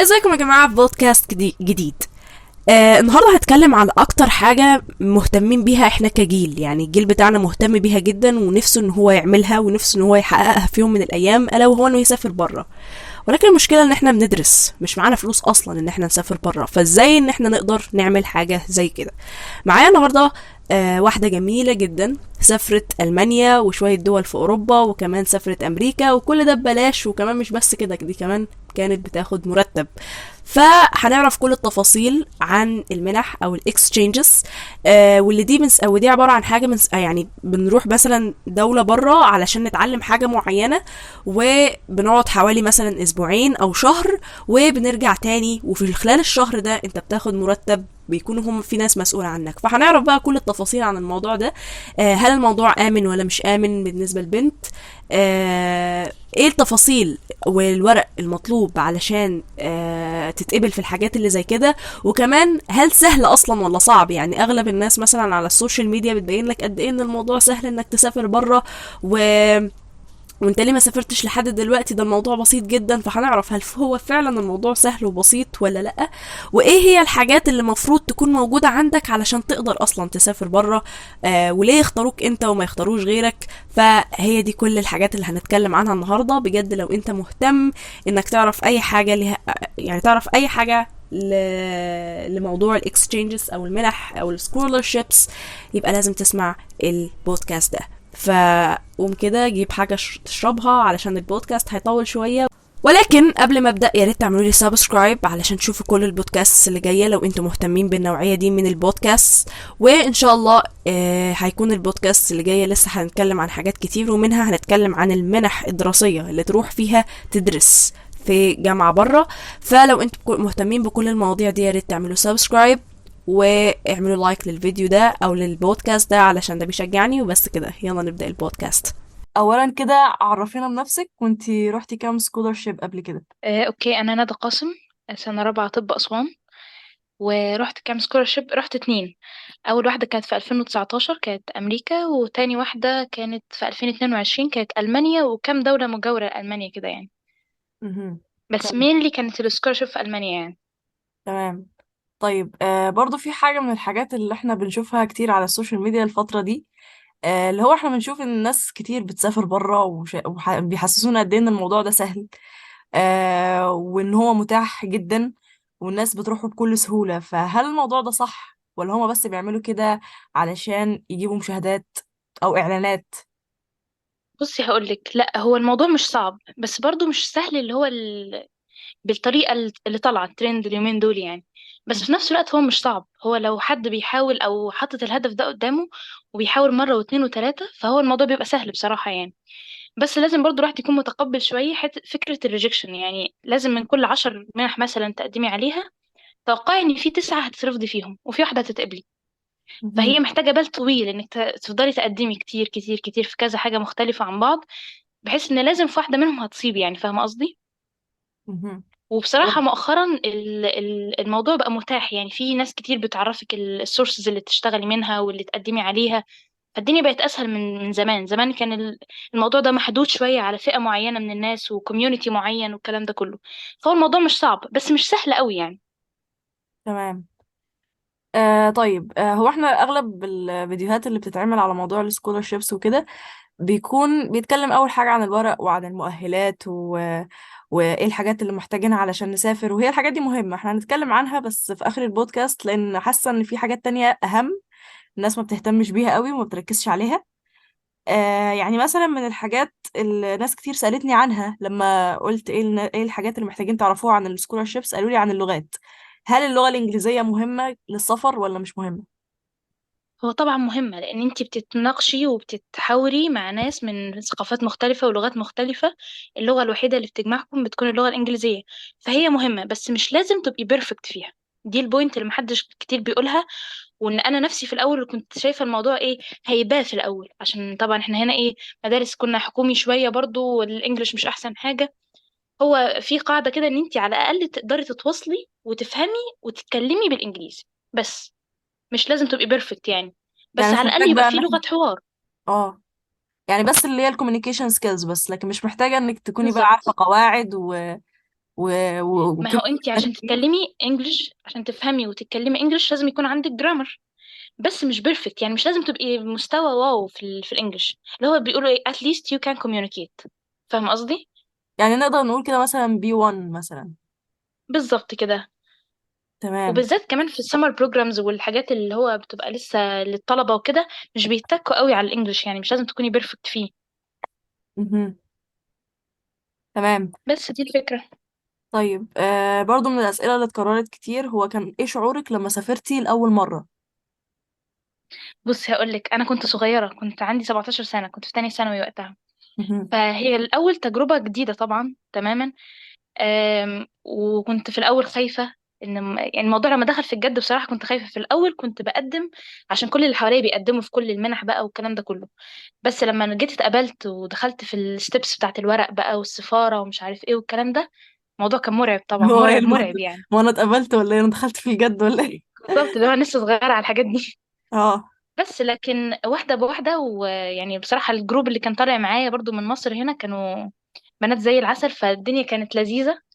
ازيكم يا جماعة في بودكاست جديد. النهاردة هتكلم عن أكتر حاجة مهتمين بيها احنا كجيل، يعني الجيل بتاعنا مهتم بيها جدا ونفسه ان هو يعملها ونفسه ان هو يحققها في يوم من الأيام، ألا وهو انه يسافر برا. ولكن المشكلة ان احنا بندرس، مش معانا فلوس اصلا ان احنا نسافر برا، فازاي ان احنا نقدر نعمل حاجة زي كده؟ معايا النهاردة واحدة جميلة جدا سافرت ألمانيا وشوية دول في أوروبا، وكمان سافرت أمريكا، وكل ده ببلاش، وكمان مش بس كده، دي كمان كانت بتاخد مرتب. فهنعرف كل التفاصيل عن المنح او الاكسشينجز. ودي عباره عن حاجه من يعني بنروح مثلا دوله بره علشان نتعلم حاجه معينه، وبنقعد حوالي مثلا اسبوعين او شهر، وبنرجع تاني، وفي خلال الشهر ده انت بتاخد مرتب، بيكونوا هم في ناس مسؤولة عنك. فهنعرف بقى كل التفاصيل عن الموضوع ده. هل الموضوع آمن ولا مش آمن بالنسبة للبنت؟ ايه التفاصيل والورق المطلوب علشان تتقبل في الحاجات اللي زي كده؟ وكمان هل سهل اصلا ولا صعب؟ يعني اغلب الناس مثلا على السوشيال ميديا بتبين لك قد ايه ان الموضوع سهل انك تسافر بره، و وانت ليه ما سافرتش لحد دلوقتي؟ ده الموضوع بسيط جدا. فهنعرف هل هو فعلا الموضوع سهل وبسيط ولا لا، وايه هي الحاجات اللي مفروض تكون موجودة عندك علشان تقدر اصلا تسافر بره، وليه يختاروك انت وما يختاروش غيرك. فهي دي كل الحاجات اللي هنتكلم عنها النهاردة. بجد لو انت مهتم انك تعرف اي حاجة لها، يعني تعرف اي حاجة لموضوع الاكسشينجز او المنح او السكولرشيبس، يبقى لازم تسمع البودكاست ده. فقوم كده جيب حاجة تشربها علشان البودكاست هيطول شوية. ولكن قبل ما ابدا، يا ريت تعملوا لي سبسكرايب علشان تشوفوا كل البودكاست اللي جايه لو انتم مهتمين بالنوعيه دي من البودكاست. وان شاء الله هيكون البودكاست اللي جايه لسه هنتكلم عن حاجات كتير، ومنها هنتكلم عن المنح الدراسيه اللي تروح فيها تدرس في جامعه بره. فلو انتم مهتمين بكل المواضيع دي، يا ريت تعملوا سبسكرايب واعملوا لايك للفيديو ده او للبودكاست ده علشان ده بيشجعني. وبس كده، يلا نبدا البودكاست. اولا كده عرفينا بنفسك، وانتي روحتي كام سكولرشيب قبل كده؟ اوكي، انا ندى قاسم، سنة رابعة طب اسوان. ورحت كام سكولرشيب؟ رحت اتنين. اول واحدة كانت في 2019 كانت امريكا، وتاني واحدة كانت في 2022 كانت المانيا، وكام دولة مجاورة لالمانيا كده يعني. مهم. بس تمام. مينلي كانت السكولرشيب في المانيا يعني. تمام. طيب، برضو في حاجة من الحاجات اللي احنا بنشوفها كتير على السوشيال ميديا الفترة دي، اللي هو احنا بنشوف ان الناس كتير بتسافر بره وبيحسسونا قد ايه ان الموضوع ده سهل، وان هو متاح جدا والناس بتروحه بكل سهولة. فهل الموضوع ده صح ولا هما بس بيعملوا كده علشان يجيبوا مشاهدات او اعلانات؟ بصي هقولك، لا هو الموضوع مش صعب، بس برضو مش سهل اللي هو بالطريقة اللي طالعة الترند اليومين دول يعني. بس في نفس الوقت هو مش صعب، هو لو حد بيحاول أو حاطط الهدف ده قدامه وبيحاول مرة واتنين وتلاتة، فهو الموضوع بيبقى سهل بصراحة يعني. بس لازم برضو الواحد يكون متقبل شوية فكرة الريجكشن، يعني لازم من كل 10 منح مثلا تقدمي عليها، توقعي ان في 9 هتترفضي فيهم وفي واحدة هتتقبلي. مهم. فهي محتاجة بال طويل انك تفضلي تقدمي كتير كتير كتير في كذا حاجة مختلفة عن بعض، بحيث ان لازم في واحدة منهم هتصيب، يعني فاهمة قصدي؟ مهم. وبصراحة مؤخرا الموضوع بقى متاح، يعني في ناس كتير بتعرفك السورسز اللي تشتغلي منها واللي تقدمي عليها. فالدنيا بقت أسهل من زمان. زمان كان الموضوع ده محدود شوية على فئة معينة من الناس وكوميونتي معين والكلام ده كله. فهو الموضوع مش صعب بس مش سهل قوي يعني. تمام. طيب، هو احنا اغلب الفيديوهات اللي بتتعمل على موضوع السكولرشيبس وكده بيكون بيتكلم اول حاجة عن الورق وعن المؤهلات وايه الحاجات اللي محتاجينها علشان نسافر، وهي الحاجات دي مهمة احنا هنتكلم عنها بس في اخر البودكاست، لان حاسة ان في حاجات تانية اهم الناس ما بتهتمش بيها قوي وما بتركزش عليها. يعني مثلا من الحاجات اللي ناس كتير سألتني عنها لما قلت ايه الحاجات اللي محتاجين تعرفوها عن السكولرشيبس، قالوا لي عن اللغات. هل اللغة الإنجليزية مهمة للسفر ولا مش مهمة؟ هو طبعا مهمة، لأن انتي بتتناقشي وبتتحاوري مع ناس من ثقافات مختلفة ولغات مختلفة. اللغة الوحيدة اللي بتجمعكم بتكون اللغة الإنجليزية. فهي مهمة بس مش لازم تبقي بيرفكت فيها. دي البوينت اللي محدش كتير بيقولها. وان انا نفسي في الاول كنت شايفه الموضوع ايه، هيباه في الاول، عشان طبعا احنا هنا ايه، مدارس كنا حكومي شويه برضو والانجليش مش احسن حاجه. هو في قاعده كده ان انت على الاقل تقدري تتواصلي وتفهمي وتتكلمي بالانجليزي بس. مش لازم تبقي بيرفكت يعني، يعني بس مش على الاقل محتاج يبقى بقى في ان احنا لغه حوار. اه يعني بس اللي هي الكوميونيكيشن سكيلز بس، لكن مش محتاجة انك تكوني بقى عارفة بالظبط. قواعد ما وكم. هو انت عشان تتكلمي انجلش، عشان تفهمي وتتكلمي انجلش لازم يكون عندك جرامر، بس مش بيرفكت، يعني مش لازم تبقي مستوى واو في الانجليش، اللي هو بيقولوا ايه at least you can communicate. فاهم قصدي؟ يعني نقدر نقول كده مثلا B1 مثلا. بالظبط كده. تمام. وبالذات كمان في السمر بروجرامز والحاجات اللي هو بتبقى لسه للطلبة وكده، مش بيتكوا قوي على الانجليش، يعني مش لازم تكوني بيرفكت فيه. مهم. تمام. بس دي الفكرة. طيب برضو من الأسئلة اللي اتكررت كتير، هو كان ايه شعورك لما سافرتي لأول مرة؟ بصي هقولك، انا كنت صغيرة، كنت عندي 17 سنة، كنت في تانية ثانوي وقتها. مهم. فهي الأول تجربة جديدة طبعا تماما. وكنت في الأول خايفة، يعني الموضوع لما دخل في الجد بصراحة كنت خايفة. في الأول كنت بقدم عشان كل اللي حواليا بيقدموا في كل المنح بقى والكلام ده كله. بس لما أنا جيت اتقبلت ودخلت في الستبس بتاعت الورق بقى والسفارة ومش عارف ايه والكلام ده، الموضوع كان مرعب طبعا، هو ايه مرعب مرعب يعني. هو انا اتقبلت ولا ايه؟ انا دخلت في الجد ولا ايه؟ بالظبط، اللي هو أنا لسه صغيرة على الحاجات دي. اه. بس لكن واحدة بواحدة، ويعني بصراحة الجروب اللي كان طالع معايا برضو من مصر هنا كانوا بنات زي العسل، فالدنيا كانت لذيذة.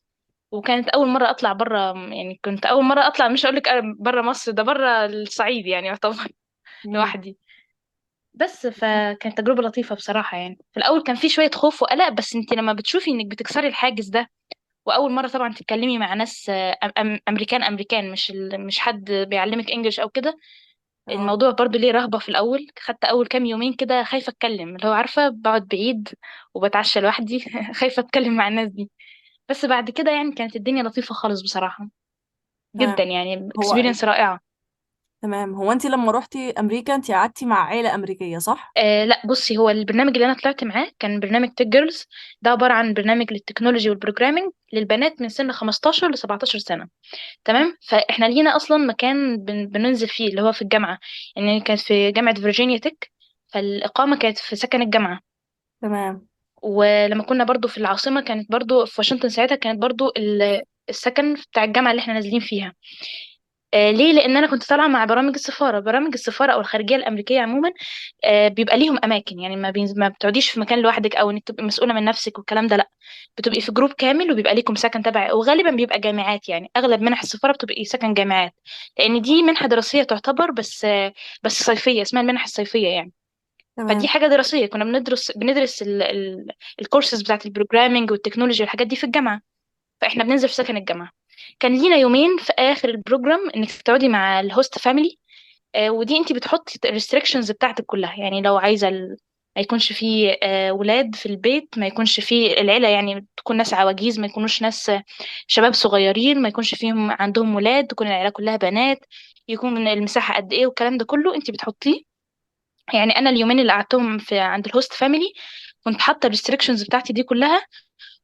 وكانت اول مره اطلع بره، يعني كنت اول مره اطلع، مش هقول لك بره مصر، ده بره الصعيد يعني يعتبر مم. لوحدي. بس فكانت تجربه لطيفه بصراحه، يعني في الاول كان في شويه خوف وقلق، بس انت لما بتشوفي انك بتكسري الحاجز ده، واول مره طبعا تتكلمي مع ناس امريكان، مش حد بيعلمك انجليش او كده. اه. الموضوع برضو ليه رهبه في الاول، خدت اول كام يومين كده خايفه اتكلم، اللي هو عارفه بقعد بعيد وبتعشى لوحدي خايفه اتكلم مع الناس دي. بس بعد كده يعني كانت الدنيا لطيفه خالص بصراحه، تمام. جدا يعني، هو اكسبيرينس رائعة. تمام، هو انت لما روحتي امريكا انت قعدتي مع عيلة امريكية صح؟ لا بصي، هو البرنامج اللي انا طلعت معاه كان برنامج تيك جيرلز. ده عبارة عن برنامج للتكنولوجي والبروجرامينج للبنات من سن 15 ل 17 سنة. تمام. فاحنا لينا اصلا مكان بننزل فيه اللي هو في الجامعة، يعني كانت في جامعة فيرجينيا تك، فالإقامة كانت في سكن الجامعة. تمام. ولما كنا برضو في العاصمة كانت برضو في واشنطن ساعتها، كانت برضو السكن بتاع الجامعة اللي احنا نازلين فيها. ليه؟ لان انا كنت طالعه مع برامج السفاره او الخارجيه الامريكيه عموما. بيبقى ليهم اماكن، يعني ما بتقعديش في مكان لوحدك او انك تبقي مسؤوله من نفسك والكلام ده، لا. بتبقي في جروب كامل وبيبقى ليكم سكن تبع، وغالبا بيبقى جامعات، يعني اغلب منح السفاره بتبقى سكن جامعات، لان دي منحه دراسيه تعتبر، بس صيفيه، اسمها المنح الصيفيه يعني. فدي تمام. حاجه دراسيه، كنا بندرس الكورسز بتاعت البروجرامينج والتكنولوجي والحاجات دي في الجامعه. فاحنا بننزل في سكن الجامعه. كان لينا يومين في اخر البروجرام انك تقعدي مع الهوست فاميلي. ودي انت بتحطي الريستريكشنز بتاعتك كلها، يعني لو عايزه ما يكونش فيه ولاد في البيت، ما يكونش فيه العيله، يعني تكون ناس عواجيز، ما يكونوش ناس شباب صغيرين، ما يكونش فيهم عندهم ولاد، تكون العيله كلها بنات، يكون المساحه قد ايه والكلام ده كله انت بتحطيه. يعني انا اليومين اللي قعدتهم في عند الهوست فاميلي كنت حاطه الريستريكشنز بتاعتي دي كلها.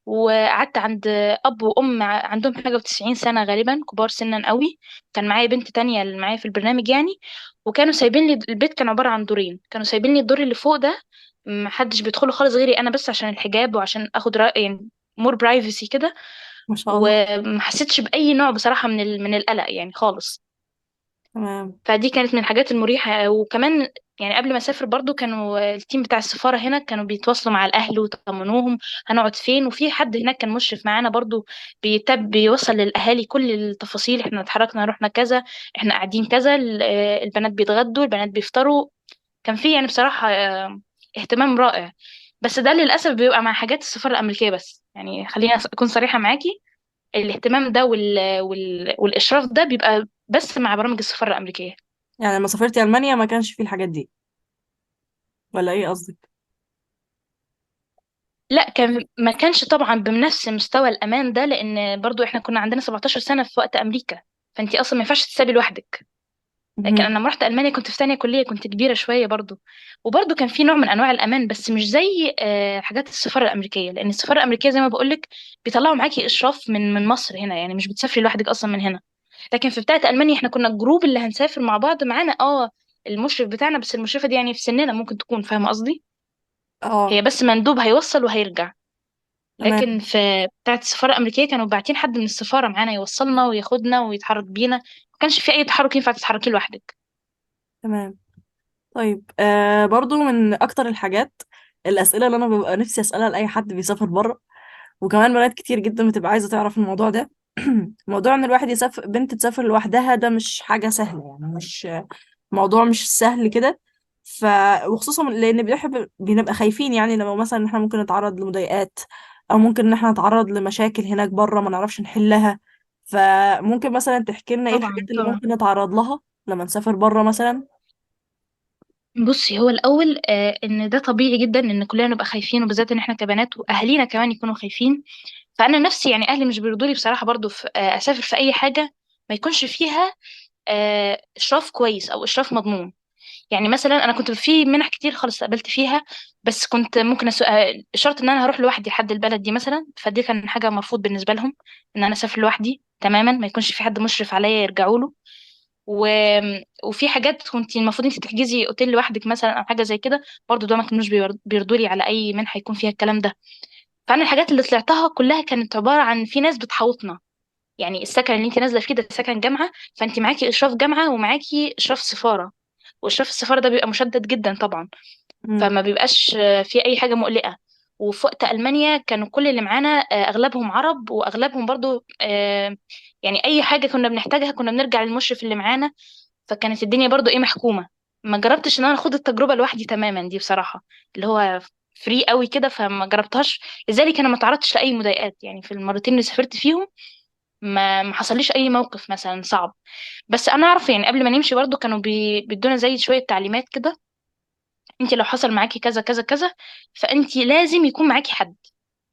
وقعدت عند اب وام عندهم حاجه و90 سنه غالبا، كبار سنا قوي. كان معايا بنت تانية اللي معايا في البرنامج يعني. وكانوا سايبين لي البيت، كان عباره عن دورين، كانوا سايبين لي الدور اللي فوق ده محدش بيدخله خالص غيري انا بس، عشان الحجاب وعشان اخد رأي يعني، مور برايفسي كده. ما شاء الله. وما حسيتش باي نوع بصراحه من القلق يعني خالص. تمام. فدي كانت من الحاجات المريحة. وكمان يعني قبل ما اسافر برضو كانوا التيم بتاع السفارة هنا كانوا بيتواصلوا مع الاهل ويطمنوهم هنقعد فين، وفي حد هناك كان مشرف معانا برضو بيوصل للاهالي كل التفاصيل، احنا اتحركنا رحنا كذا، احنا قاعدين كذا، البنات بيتغدوا، البنات بيفطروا. كان في يعني بصراحة اهتمام رائع. بس ده للأسف بيبقى مع حاجات السفارة الأمريكية بس، يعني خليني أكون صريحة معاكي. الاهتمام ده والإشراف ده بيبقى بس مع برامج السفارة الأمريكية. يعني لما سافرتي المانيا ما كانش فيه الحاجات دي ولا ايه قصدك؟ لا، ما كانش طبعا بنفس مستوى الامان ده، لان برضو احنا كنا عندنا 17 سنه في وقت امريكا، فانت اصلا ما ينفعش تسافري لوحدك. لكن مهم. انا لما رحت المانيا كنت في ثانيه كليه، كنت كبيره شويه برضو. وبرضو كان في نوع من انواع الامان، بس مش زي حاجات السفاره الامريكيه، لان السفاره الامريكيه زي ما بقول لك بيطلعوا معاكي اشراف من مصر هنا، يعني مش بتسافري لوحدك اصلا من هنا. لكن في بتاعه المانيا احنا كنا الجروب اللي هنسافر مع بعض معانا المشرف بتاعنا، بس المشرفه دي يعني في سننا ممكن تكون فاهمه قصدي. اه. هي بس مندوب هيوصل وهيرجع. لكن تمام. في بتاعة السفارة الأمريكية كانوا باعتين حد من السفارة معانا يوصلنا وياخدنا ويتحرك بينا، ما كانش في أي تحرك ينفع تتحركي لوحدك. تمام. طيب برضو من اكتر الحاجات، الاسئله اللي انا ببقى نفسي اسالها لاي حد بيسافر بره، وكمان بنات كتير جدا بتبقى عايزة تعرف الموضوع ده. موضوع ان الواحد يسافر، بنت تسافر لوحدها، ده مش حاجة سهلة يعني، مش موضوع مش سهل كده. ف وخصوصا لان بنبقى خايفين يعني، لما مثلا احنا ممكن نتعرض لمضايقات، او ممكن ان احنا نتعرض لمشاكل هناك بره ما نعرفش نحلها. فممكن مثلا تحكي لنا ايه طبعا الحاجات اللي طبعا. ممكن نتعرض لها لما نسافر بره مثلا؟ بصي، هو الأول إن ده طبيعي جدا إن كلنا نبقى خايفين، وبالذات إن إحنا كبنات وأهالينا كمان يكونوا خايفين. فأنا نفسي يعني أهلي مش بيرضوا لي بصراحة برضو في أسافر في أي حاجة ما يكونش فيها إشراف كويس أو إشراف مضمون. يعني مثلا أنا كنت في منح كتير خالص قابلت فيها، بس كنت ممكن شرط إن أنا هروح لوحدي لحد البلد دي مثلا، فدي كان حاجة مرفوض بالنسبة لهم، إن أنا أسافر لوحدي تماما، ما يكونش في حد مشرف عليا يرجعوا له. و... وفي حاجات كنت المفروض انت تحجزي اوتيل لوحدك مثلا او حاجه زي كده، برضو ده ما كانوش بيرضوا لي على اي منحه يكون فيها الكلام ده. فانا الحاجات اللي طلعتها كلها كانت عباره عن في ناس بتحوطنا. يعني السكن اللي انت نازله فيه ده سكن جامعه، فانت معاكي اشراف جامعه ومعاكي اشراف سفاره، واشراف السفاره ده بيبقى مشدد جدا طبعا، امم. فما بيبقاش في اي حاجه مقلقه. وفي وقت المانيا كانوا كل اللي معانا اغلبهم عرب، واغلبهم برضو يعني اي حاجه كنا بنحتاجها كنا بنرجع للمشرف اللي معانا. فكانت الدنيا برضو ايه محكومة. ما جربتش ان انا اخد التجربة لوحدي تماما دي بصراحة، اللي هو فري قوي كده، فما جربتهاش. لذلك انا ما تعرضتش لاي مضايقات يعني في المرتين اللي سافرت فيهم. ما حصليش اي موقف مثلا صعب. بس انا اعرف يعني قبل ما نمشي برضو كانوا بيدونا زي شوية تعليمات كده. انت لو حصل معاكي كذا كذا كذا، فانت لازم يكون معاكي حد.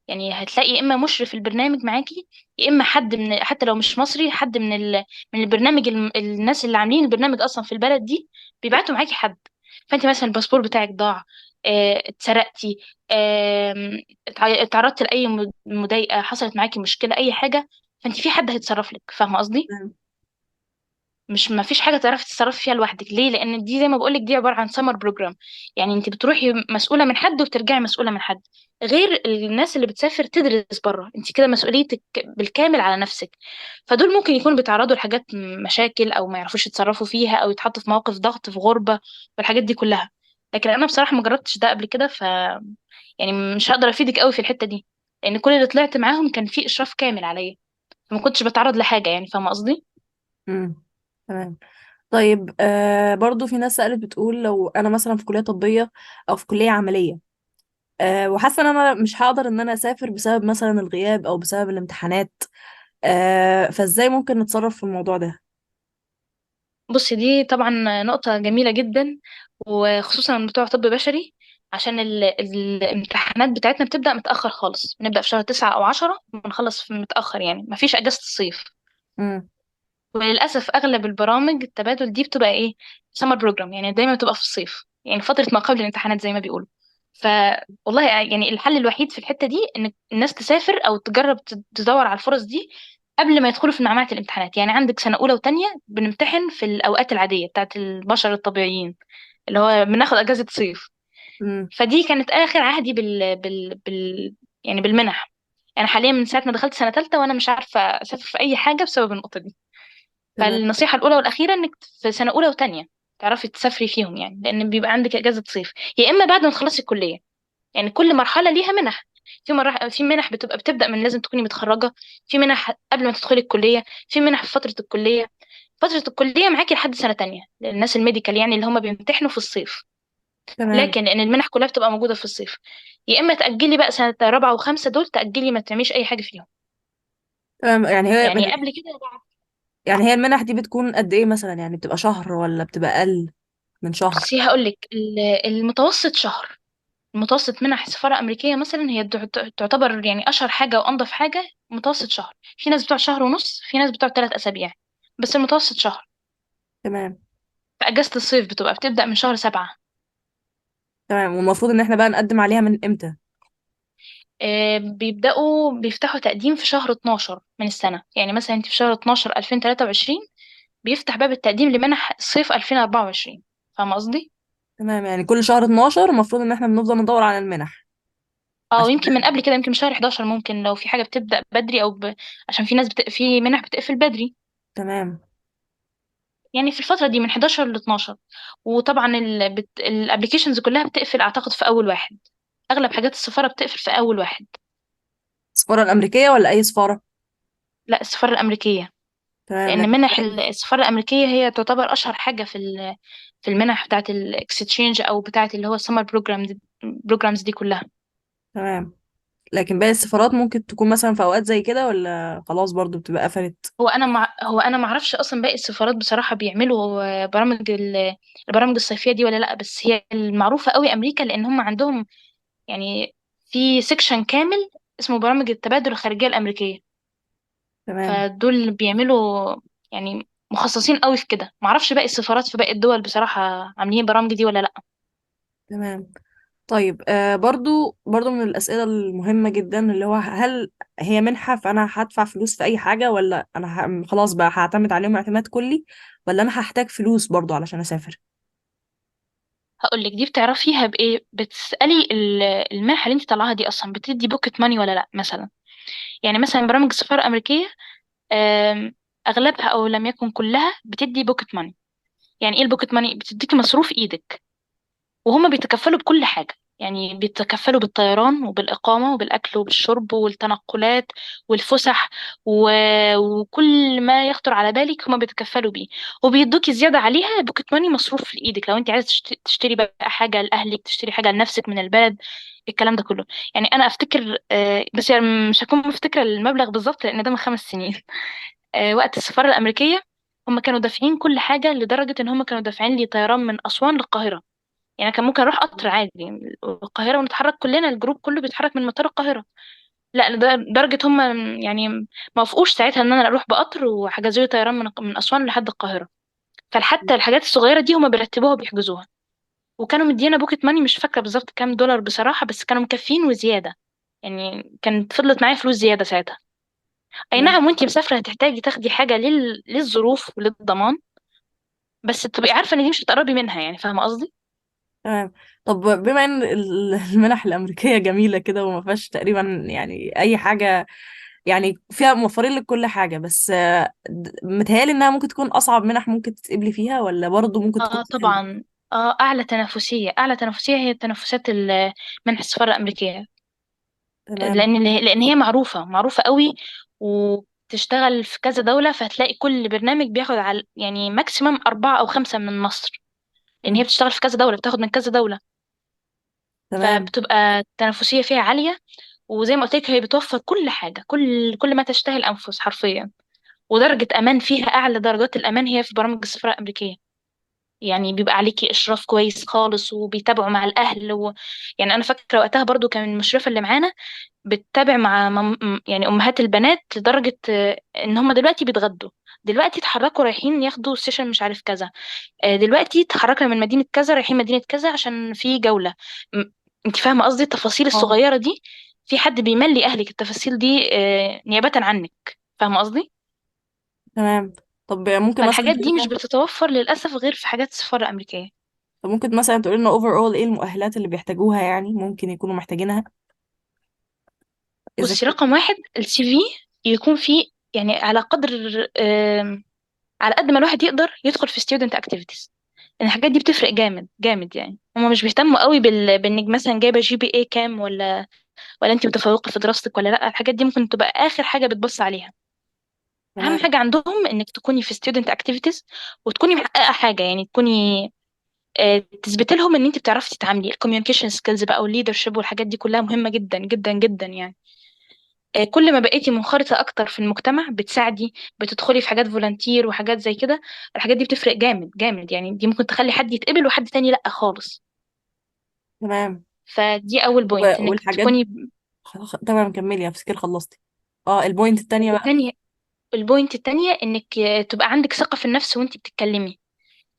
يعني هتلاقي يا اما مشرف البرنامج معاكي، يا اما حد من حتى لو مش مصري، حد من البرنامج، الناس اللي عاملين البرنامج اصلا في البلد دي بيبعتوا معاكي حد. فانت مثلا الباسبور بتاعك ضاع، اتسرقتي، اتعرضت لاي مضايقه، حصلت معاكي مشكله اي حاجه، فانت في حد هيتصرف لك. فاهمه قصدي؟ مش ما فيش حاجه تعرفي تتصرفي فيها لوحدك. ليه؟ لان دي زي ما بقولك دي عباره عن سمر بروجرام. يعني انت بتروحي مسؤوله من حد وبترجعي مسؤوله من حد، غير الناس اللي بتسافر تدرس بره، انت كده مسؤوليتك بالكامل على نفسك. فدول ممكن يكونوا بيتعرضوا لحاجات مشاكل، او ما يعرفوش يتصرفوا فيها، او يتحطوا في مواقف ضغط في غربه والحاجات دي كلها. لكن انا بصراحه ما جربتش ده قبل كده، يعني مش هقدر افيدك قوي في الحته دي، لان كل اللي طلعت معاهم كان في اشراف كامل عليا، فما كنتش بتعرض لحاجه. يعني فاهمه قصدي؟ امم. تمام. طيب، برضو في ناس سألت بتقول لو انا مثلا في كلية طبية او في كلية عملية، وحاسة ان انا مش هقدر ان انا اسافر بسبب مثلا الغياب او بسبب الامتحانات، فازاي ممكن نتصرف في الموضوع ده؟ بصي، دي طبعا نقطة جميلة جدا، وخصوصا بتوع طب بشري، عشان الامتحانات بتاعتنا بتبدأ متأخر خالص، بنبدأ في شهر 9 أو 10 ونخلص في متأخر، يعني مفيش أجازة الصيف. امم. وللأسف أغلب البرامج التبادل دي بتبقى إيه؟ سمر بروجرام، يعني دايما بتبقى في الصيف، يعني فترة ما قبل الامتحانات زي ما بيقولوا. ف والله يعني الحل الوحيد في الحتة دي إن الناس تسافر أو تجرب تدور على الفرص دي قبل ما يدخلوا في معمعة الامتحانات. يعني عندك سنة أولى وتانية بنمتحن في الأوقات العادية بتاعت البشر الطبيعيين، اللي هو بناخد أجازة صيف. امم. فدي كانت آخر عهدي يعني بالمنح. يعني حاليا من ساعة ما دخلت سنة تالتة وأنا مش عارفة أسافر في أي حاجة بسبب النقطة دي. تمام. فالنصيحة الأولى والأخيرة إنك في سنة أولى وتانية تعرفي تسافري فيهم، يعني لأن بيبقى عندك إجازة صيف، يا إما بعد ما تخلصي الكلية. يعني كل مرحلة ليها منح. في منح بتبدأ من لازم تكوني متخرجة، في منح قبل ما تدخلي الكلية، في منح في فترة الكلية. فترة الكلية معاكي لحد سنة تانية للناس الميديكال، يعني اللي هم بيمتحنوا في الصيف. تمام. لكن لأن المنح كلها بتبقى موجودة في الصيف، يا إما تأجلي بقى سنة رابعة وخمسة، دول تأجلي ما تعمليش أي حاجة فيهم. تمام. يعني قبل كده. يعني هي المنح دي بتكون قد ايه مثلا؟ يعني بتبقى شهر ولا بتبقى اقل من شهر؟ بصي هقولك المتوسط شهر. متوسط منح سفارة أمريكية مثلا هي تعتبر يعني أشهر حاجة وأنظف حاجة. متوسط شهر، في ناس بتوع شهر ونص، في ناس بتوع 3 أسابيع، بس المتوسط شهر. تمام. في أجازة الصيف بتبدأ من شهر 7. تمام. والمفروض ان احنا بقى نقدم عليها من امتى؟ بيفتحوا تقديم في شهر 12 من السنة. يعني مثلا أنت في شهر 12 2023 بيفتح باب التقديم لمنح الصيف 2024. فاهمة قصدي؟ تمام. يعني كل شهر 12 المفروض ان احنا بنفضل ندور على المنح اه، عشان يمكن من قبل كده، يمكن من شهر 11 ممكن لو في حاجة بتبدأ بدري عشان في ناس في منح بتقفل بدري. تمام. يعني في الفترة دي من 11 ل 12. وطبعا الابليكيشنز كلها بتقفل اعتقد في اول واحد. اغلب حاجات السفارة بتقفل في اول واحد. السفاره الامريكيه ولا اي سفاره؟ لا، السفاره الامريكيه. تمام. لان لكن منح السفاره الامريكيه هي تعتبر اشهر حاجه في المنح بتاعه الاكستشينج او بتاعه اللي هو السمر بروجرامز دي كلها. تمام. لكن باقي السفارات ممكن تكون مثلا في اوقات زي كده، ولا خلاص برضو بتبقى قفلت؟ هو انا ما اعرفش اصلا باقي السفارات بصراحه بيعملوا برامج البرامج الصيفيه دي ولا لا، بس هي المعروفه قوي امريكا، لان هم عندهم يعني في سيكشن كامل اسمه برامج التبادل الخارجيه الامريكيه. تمام. فدول بيعملوا يعني مخصصين قوي في كده. ما اعرفش باقي السفارات في باقي الدول بصراحه عاملين البرامج دي ولا لا. تمام. طيب برضو من الأسئلة المهمة جدا اللي هو هل هي منحة فأنا هدفع فلوس في أي حاجة، ولا أنا خلاص بقى هعتمد عليهم اعتماد كلي، ولا أنا هحتاج فلوس برضو علشان أسافر؟ هقول لك دي بتعرفيها بايه. بتسالي المنحه اللي انت طالعاها دي اصلا بتدي بوكيت ماني ولا لا مثلا. يعني مثلا برامج السفاره الامريكيه اغلبها او لم يكن كلها بتدي بوكيت ماني. يعني ايه البوكيت ماني؟ بتديكي مصروف ايدك، وهم بيتكفلوا بكل حاجة. يعني بيتكفلوا بالطيران وبالإقامة وبالأكل وبالشرب والتنقلات والفسح وكل ما يخطر على بالك هم بيتكفلوا بيه. وبيدوكي زيادة عليها بوكيت ماني مصروف في إيدك لو أنت عايزة تشتري بقى حاجة لأهلك، تشتري حاجة لنفسك من البلد، الكلام ده كله. يعني أنا أفتكر بس يعني مش هكون مفتكرة المبلغ بالظبط لأن ده من 5 سنين. وقت السفارة الأمريكية هم كانوا دافعين كل حاجة لدرجة إن هم كانوا دافعين لي طيران من أسوان للقاهرة. يعني كان ممكن اروح قطر عادي من القاهره ونتحرك كلنا، الجروب كله بيتحرك من مطار القاهره. لا لدرجه هم يعني ما وافقوش ساعتها ان انا اروح بقطر، وحجزوا لي طيران من اسوان لحد القاهره. فحتى الحاجات الصغيره دي هم بيرتبوها وبيحجزوها. وكانوا مدينا بوكيت ماني مش فاكره بالظبط كام دولار بصراحه، بس كانوا مكفين وزياده. يعني كانت فضلت معايا فلوس زياده ساعتها. اي تمام. نعم، وانتي مسافره هتحتاجي تاخدي حاجه للظروف وللضمان، بس تبقي عارفه ان دي مش هتقربي منها. يعني فاهمه قصدي؟ تمام. طب بما إن المنح الأمريكية جميلة كده وما فيهاش تقريبا يعني أي حاجة، يعني فيها موفرين لك كل حاجة، بس متهيألي إنها ممكن تكون أصعب منح ممكن تتقبلي فيها، ولا برضه ممكن تكون اه سهلة؟ طبعا. اه اعلى تنافسيه هي تنافسات منح السفاره الامريكيه. تمام. لان هي معروفه قوي، وتشتغل في كذا دوله. فهتلاقي كل برنامج بياخد على يعني ماكسيمم 4 أو 5 من مصر، لان هي مم. بتشتغل في كذا دوله، بتاخد من كذا دوله. تمام. فبتبقى التنافسيه فيها عاليه. وزي ما قلت لك هي بتوفر كل حاجه، كل ما تشتهي الانفس حرفيا. ودرجه امان فيها اعلى درجات الامان هي في برامج السفاره الامريكيه. يعني بيبقى عليكي إشراف كويس خالص، وبيتابعوا مع الأهل يعني أنا فاكرة وقتها برضو كان المشرفة اللي معانا بتتابع مع يعني أمهات البنات لدرجة إن هم دلوقتي بيتغدوا، دلوقتي اتحركوا رايحين ياخدوا سيشن مش عارف كذا، دلوقتي اتحركنا من مدينة كذا رايحين مدينة كذا عشان في جولة. م- انت فاهمة قصدي؟ التفاصيل اه. الصغيرة دي في حد بيملي أهلك التفاصيل دي نيابة عنك. فاهمة قصدي؟ تمام. طب ممكن مثلا فالحاجات تقول دي مش لنا بتتوفر للأسف غير في حاجات السفارة الأمريكية. طب ممكن مثلا تقول لنا overall ايه المؤهلات اللي بيحتاجوها، يعني ممكن يكونوا محتاجينها اذا بصي، كان. رقم واحد السي في يكون فيه يعني على قدر على قد ما الواحد يقدر يدخل في student activities. لان الحاجات دي بتفرق جامد جامد. يعني هما مش بيهتموا قوي بانك مثلا جايبه جي بي اي كام، ولا انت متفوقه في دراستك ولا لا. الحاجات دي ممكن تبقى اخر حاجه بتبص عليها. اهم تمام. حاجه عندهم انك تكوني في student activities وتكوني محققه حاجه. يعني تكوني تثبت لهم ان انت بتعرفي تتعاملي. الكوميونيكيشن سكيلز بقى والليدرشيب والحاجات دي كلها مهمه جدا جدا جدا يعني. كل ما بقيتي منخرطة أكتر في المجتمع بتساعدي، بتدخلي في حاجات فولنتير وحاجات زي كده. الحاجات دي بتفرق جامد جامد. يعني دي ممكن تخلي حد يتقبل وحد تاني لأ خالص. تمام. فدي أول بوينت، إنك والحاجات تكوني. تمام، كملي افتكر خلصتي. اه، البوينت التانية بقى. وتاني البوينت التانية إنك تبقى عندك ثقة في النفس وإنت بتتكلمي.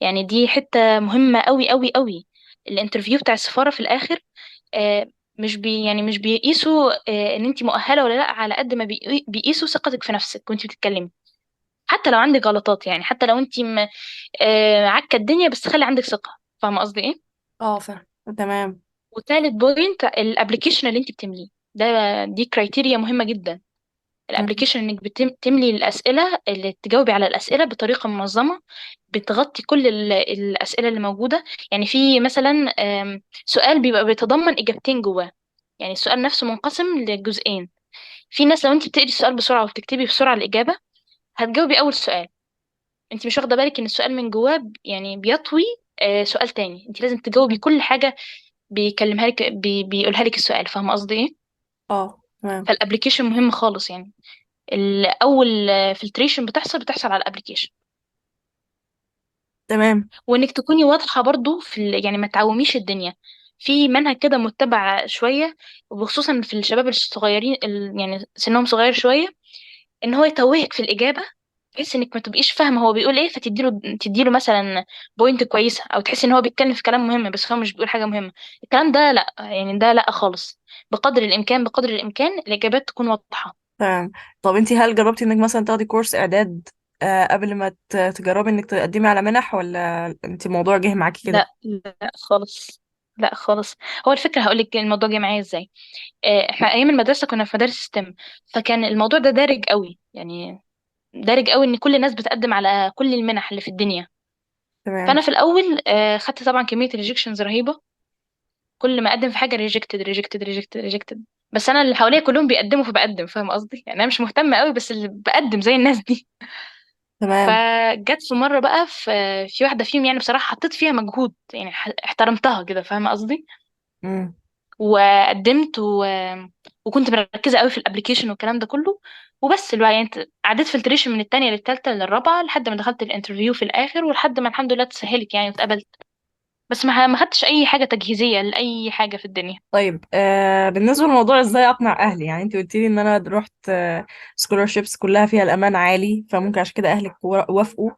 يعني دي حتة مهمة قوي قوي قوي. الانترفيو بتاع السفارة في الآخر آه، مش بيقيسوا إن أنت مؤهلة ولا لأ، على قد ما بيقيسوا ثقتك في نفسك وإنت بتتكلمي. حتى لو عندك غلطات، يعني حتى لو انت عكة الدنيا، بس خلي عندك ثقة. فاهمة قصدي ايه؟ اه، فاهم. تمام. وثالث بوينت الابلكيشن اللي انت بتمليه ده، دي كرايتيريا مهمة جدا. مم. الابلكيشن انك بتملي الاسئلة، اللي تجاوبي على الاسئلة بطريقة منظمة، بتغطي كل الاسئلة اللي موجودة. يعني في مثلا سؤال بيبقى بيتضمن اجابتين جواه. يعني السؤال نفسه منقسم لجزئين. في ناس لو انت بتقري السؤال بسرعة وبتكتبي بسرعة الإجابة هتجاوبي أول سؤال، انت مش واخدة بالك ان السؤال من جواه يعني بيطوي سؤال تاني. انت لازم تجاوبي كل حاجة بيكلمها لك بيقولها لك السؤال، فاهمة قصدي ايه؟ اه تمام. فالابليكيشن مهم خالص يعني. اول فلتريشن بتحصل على الابليكيشن. تمام. وانك تكوني واضحه برضو يعني ما تعوميش الدنيا. في منهج كده متبع شويه، وخصوصا في الشباب الصغيرين يعني سنهم صغير شويه، ان هو يتوهك في الاجابه بحيث انك ما تبقيش فاهمه هو بيقول ايه، تديله مثلا بوينت كويسه، او تحسي ان هو بيتكلم في كلام مهم بس هو مش بيقول حاجه مهمه. الكلام ده لا، يعني ده لا خالص. بقدر الامكان الاجابات تكون واضحه. تمام. طب انتي هل جربتي انك مثلا تاخدي كورس اعداد قبل ما تجربي انك تقدمي على منح، ولا انتي الموضوع جه معاكي كده؟ لا خالص. لا خالص. هو الفكره هقول لك الموضوع جه معايا ازاي. احنا ايام المدرسه كنا في مدارس ستيم، فكان الموضوع ده دارج قوي يعني، دارج قوي ان كل الناس بتقدم على كل المنح اللي في الدنيا. تمام. فانا في الاول خدت طبعا كميه ريجكشنز رهيبه. كل ما اقدم في حاجه ريجكتد ريجكتد ريجكتد ريجكتد. بس انا اللي حواليا كلهم بيقدموا فبقدم، فاهم قصدي؟ يعني انا مش مهتمه قوي بس اللي بقدم زي الناس دي. تمام. فجت في مره بقى في واحده فيهم، يعني بصراحه حطيت فيها مجهود يعني، احترمتها كده، فاهمه قصدي؟ امم. وقدمت وكنت مركزه قوي في الابليكيشن والكلام ده كله. وبس اللي هو يعني عديت فلتريشن من التانية للتالتة للرابعة لحد ما دخلت الانترفيو في الآخر، ولحد ما الحمد لله اتسهلت يعني واتقبلت. بس ما خدتش أي حاجة تجهيزية لأي حاجة في الدنيا. طيب بالنسبه للموضوع ازاي اقنع اهلي، يعني انت قلتي لي ان انا رحت سكولارشيبس كلها فيها الامان عالي، فممكن عشان كده اهلك وافقوا.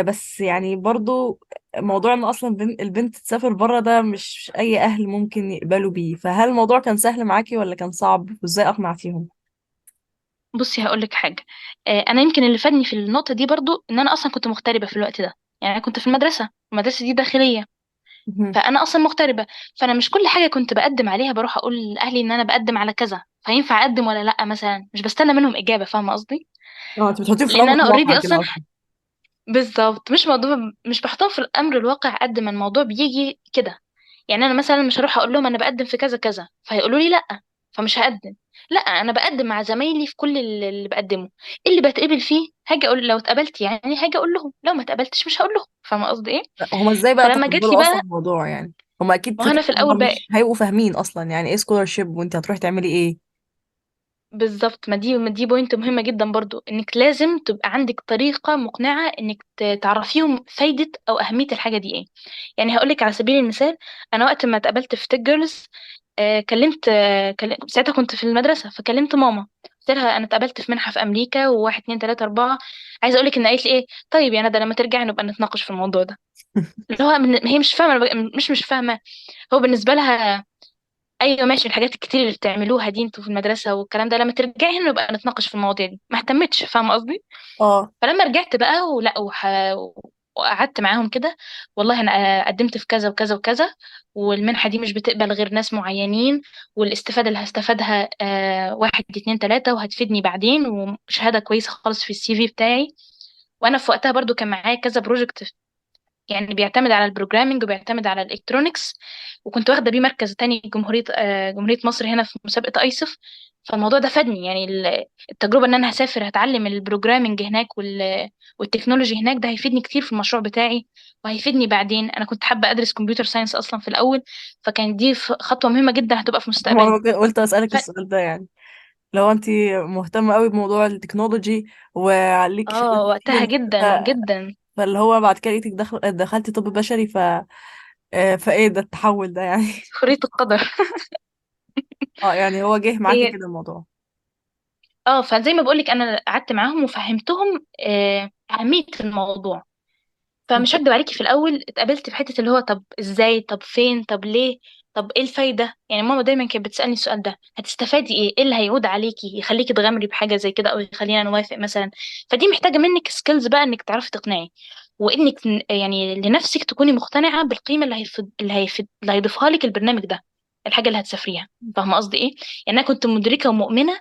بس يعني برضو موضوع ان اصلا البنت تسافر بره ده مش اي اهل ممكن يقبلوا بيه، فهل الموضوع كان سهل معاكي ولا كان صعب، وازاي اقنعتيهم؟ بصي هقول لك حاجة. أنا يمكن اللي فادني في النقطة دي برضو إن أنا أصلا كنت مغتربة في الوقت ده. يعني أنا كنت في المدرسة دي داخلية. مهم. فأنا أصلا مغتربة. فأنا مش كل حاجة كنت بقدم عليها بروح أقول لأهلي إن أنا بقدم على كذا فينفع أقدم ولا لأ، مثلا مش بستنى منهم إجابة، فاهمة قصدي؟ اه، انت بتحطيه في لأن الامر أنا الواقع أوريدي كده أصلا اصلا. بالظبط مش موضوع، مش بحطهم في الامر الواقع قد ما الموضوع بيجي كده. يعني انا مثلا مش هروح اقول لهم انا بقدم في كذا كذا فهيقولوا لي لا، فمش هقدم. لا، انا بقدم مع زمايلي في كل اللي بقدمه. اللي بتقبل فيه هاجي اقول، لو اتقبلت يعني هاجي اقول لهم، لو ما اتقبلتش مش هقول لهم، فاهمه قصدي ايه؟ هما ازاي بقى فلما جات لي تقبلوا اصلا بقى، الموضوع يعني؟ هما اكيد ما هو انا فكرة في هما الاول بقى مش هيبقوا فاهمين اصلا يعني ايه سكولارشيب وانت هتروحي تعملي ايه. بالظبط، ما دي بوينت مهمة جدا برضو، انك لازم تبقى عندك طريقة مقنعة انك تعرفيهم فايدة او اهمية الحاجة دي ايه. يعني هقولك على سبيل المثال، انا وقت ما اتقابلت في تيك جيرلز كلمت ساعتها كنت في المدرسة، فكلمت ماما قلت لها انا اتقابلت في منحة في امريكا وواحد اتنين تلاتة اربعة. عايزة اقولك ان قالت لي ايه، طيب يا ندى لما ترجعي نبقى نتناقش في الموضوع ده. اللي هو هي مش فاهمة، مش فاهمة. هو بالنسبة لها ايوه ماشي، الحاجات الكتير اللي بتعملوها دي انتوا في المدرسه والكلام ده لما ترجعي هنا نبقى نتناقش في المواضيع دي، ما اهتمتش، فاهمه قصدي؟ اه. فلما رجعت بقى وقعدت معاهم كده، والله انا قدمت في كذا وكذا وكذا، والمنحه دي مش بتقبل غير ناس معينين، والاستفاده اللي هستفادها واحد اتنين تلاته وهتفيدني بعدين، وشهاده كويسه خالص في السي في بتاعي. وانا في وقتها برضو كان معايا كذا بروجكت، يعني بيعتمد على البروجرامينج وبيعتمد على الالكترونيكس، وكنت واخده بيه مركز تاني جمهوريه مصر هنا في مسابقه ايسف. فالموضوع ده فادني يعني، التجربه ان انا هسافر هتعلم البروجرامينج هناك والتكنولوجي هناك، ده هيفيدني كتير في المشروع بتاعي، وهيفيدني بعدين. انا كنت حابه ادرس كمبيوتر ساينس اصلا في الاول، فكانت دي خطوه مهمه جدا هتبقى في هو مستقبلي. انا قلت اسالك ف... السؤال ده يعني، لو انت مهتمه قوي بموضوع التكنولوجي وعليك شهادات اه وقتها كتير جدا كده، جدا. فاللي هو بعد كده لقيتك دخلتي طب بشري، فايه ده التحول ده يعني؟ خريطه القدر. اه، يعني هو جه معاكي هي كده الموضوع. فزي ما بقولك انا قعدت معاهم وفهمتهم اهميه الموضوع. فمش هكدب عليكي، في الاول اتقابلت في حته اللي هو طب ازاي، طب فين، طب ليه، طب ايه الفايده. يعني ماما دايما كانت بتسالني السؤال ده، هتستفادي ايه، ايه اللي هيعود عليكي يخليكي تغامري بحاجه زي كده او يخلينا نوافق مثلا. فدي محتاجه منك سكيلز بقى انك تعرفي تقنعي، وانك يعني لنفسك تكوني مقتنعه بالقيمه اللي هيضيفها لك البرنامج ده، الحاجه اللي هتسافريها. فاهمه قصدي ايه؟ يعني انا كنت مدركه ومؤمنه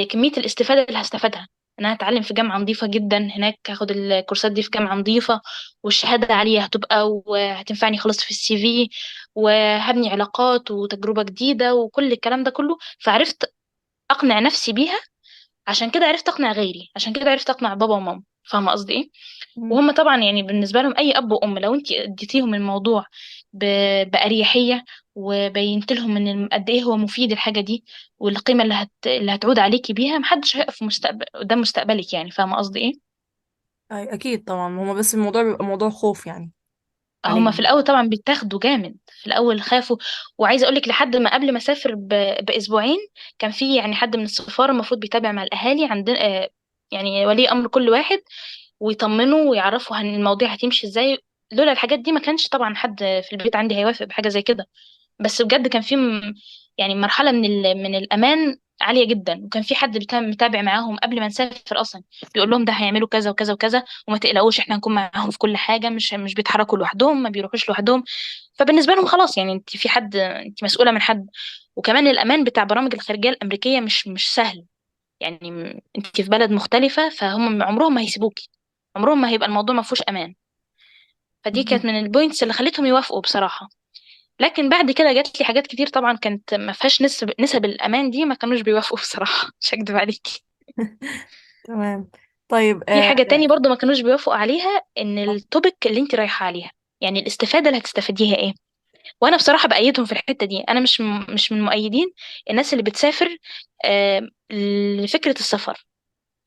كمية الاستفادة اللي هستفادها، ان انا هتعلم في جامعة نظيفة جدا هناك، هاخد الكورسات دي في جامعة نظيفة، والشهادة عالية هتبقى وهتنفعني خلاص في السي في، وهبني علاقات وتجربة جديدة وكل الكلام ده كله. فعرفت اقنع نفسي بيها، عشان كده عرفت اقنع غيري، عشان كده عرفت اقنع بابا وماما. فاهمه قصدي ايه؟ مم. وهم طبعا يعني بالنسبه لهم اي اب وام، لو انت اديتيهم الموضوع ب... باريحيه، وبينت لهم ان قد ايه هو مفيد الحاجه دي، والقيمه اللي هتعود عليكي بيها، محدش هيقف مستقبل قدام مستقبلك يعني. فاهمه قصدي ايه؟ اكيد طبعا، هما بس الموضوع بيبقى موضوع خوف يعني هما في عليهم. الاول طبعا بيتاخدوا جامد، في الاول خافوا. وعايزه اقول لك لحد ما قبل ما اسافر باسبوعين، كان في يعني حد من السفاره المفروض بيتابع مع الاهالي عندنا، يعني ولي امر كل واحد، ويطمنوا ويعرفوا عن المواضيع هتمشي ازاي. لولا الحاجات دي ما كانش طبعا حد في البيت عندي هيوافق بحاجه زي كده. بس بجد كان في يعني مرحله من الامان عاليه جدا، وكان في حد متابع معاهم قبل ما نسافر اصلا، بيقول لهم ده هيعملوا كذا وكذا وكذا، وما تقلقوش احنا هنكون معاهم في كل حاجه، مش بيتحركوا لوحدهم، ما بيروحوش لوحدهم. فبالنسبه لهم خلاص يعني انت في حد، انت مسؤوله من حد. وكمان الامان بتاع برامج الخارجيه الامريكيه مش سهل. يعني انت في بلد مختلفه، فهم عمرهم ما هيسيبوكي، عمرهم ما هيبقى الموضوع ما فيهوش امان. فدي مم. كانت من البوينتس اللي خلتهم يوافقوا بصراحه. لكن بعد كده جات لي حاجات كتير طبعا كانت ما فيهاش نسب الامان دي، ما كانوش بيوافقوا بصراحه مش هكدب عليكي. تمام. طيب في حاجه تاني برضو ما كانوش بيوافقوا عليها، ان التوبيك اللي انت رايحه عليها، يعني الاستفاده اللي هتستفاديها ايه. وانا بصراحه بايدهم في الحته دي، انا مش من مؤيدين الناس اللي بتسافر لفكره السفر.